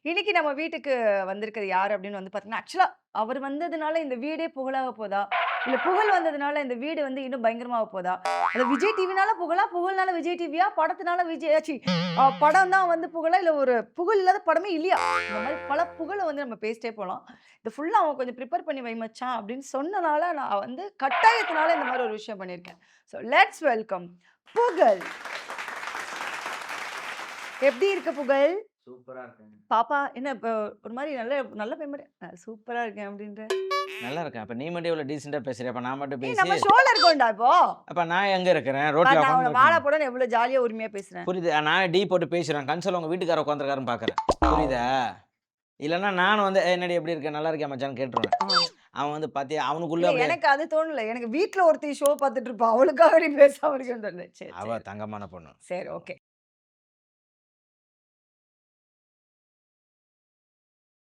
இன்னைக்கு நம்ம வீட்டுக்கு வந்திருக்கிறது யாரு அப்படின்னு வந்து பார்த்தீங்கன்னா, ஆக்சுவலா அவர் வந்ததுனால இந்த வீடே புகழாக போதா? இல்ல புகழ் வந்ததுனால இந்த வீடு வந்து இன்னும் பயங்கரமாக போதா? அது விஜய் டிவினால புகழா? புகழ்னால விஜய் டிவியா? படத்துனால விஜய் ச்சீ படம் தான் வந்து புகழா? இல்ல ஒரு புகழ் இல்லாத படமே இல்லையா? இந்த மாரி பல புகழ வந்து நம்ம பேசிட்டே போலாம். இத ஃபுல்லா அவன் கொஞ்சம் பிரிப்பேர் பண்ணி வை மச்சான் அப்படின்னு சொன்னனால, நான் வந்து கட்டாயத்தினால இந்த மாரி ஒரு விஷயம் பண்ணியிருக்கேன். ஸோ லெட்ஸ் வெல்கம் புகழ். எப்படி இருக்கு புகழ்? சூப்பரா இருக்குங்க. பாப்பா என்ன இப்ப ஒரு மாரி நல்ல நல்ல பையன் மாரி சூப்பரா இருக்கேன் அப்படின்ற. நல்லா இருக்கேன். அப்ப நீ மட்டும் இவ்வளோ டீசென்ட்டா பேசுறியே, அப்ப நான் மட்டும் ஏய் பேசி நம்ம ஷோல இருக்கோம்டா இப்போ. அப்ப நான் எங்க இருக்கிறேன்? பாரு ரோட்ல நான் உன்ன உட்கார்ந்து வாடா இருக்கேன். போடான்னு எவ்வளோ ஜாலியா உரிமையா பேசுறேன். புரியுது. நான் டீ போட்டு பேசுறேன். கன்சோல்ல உங்க வீட்டுக்காரர் உட்கார்ந்திருக்காருன்னு பார்க்குறேன். புரியுதா? இல்லன்னா நானும் வந்து என்னடி எப்படி இருக்க? நல்லா இருக்கியா மச்சான்னு கேட்டுருவேன். ஆ. அவன் வந்து பாத்தியா அவனுக்குள்ள இல்ல அப்படியே எனக்கு அது தோணல. எனக்கு வீட்ல ஒருத்தி ஷோ பார்த்துட்டு இருப்பா. அவளுக்காக நீ பேசாம இருக்கேன்னு தோணுது. சரி, அவ சரி. தங்கமான பொண்ணு. சரி ஓகே.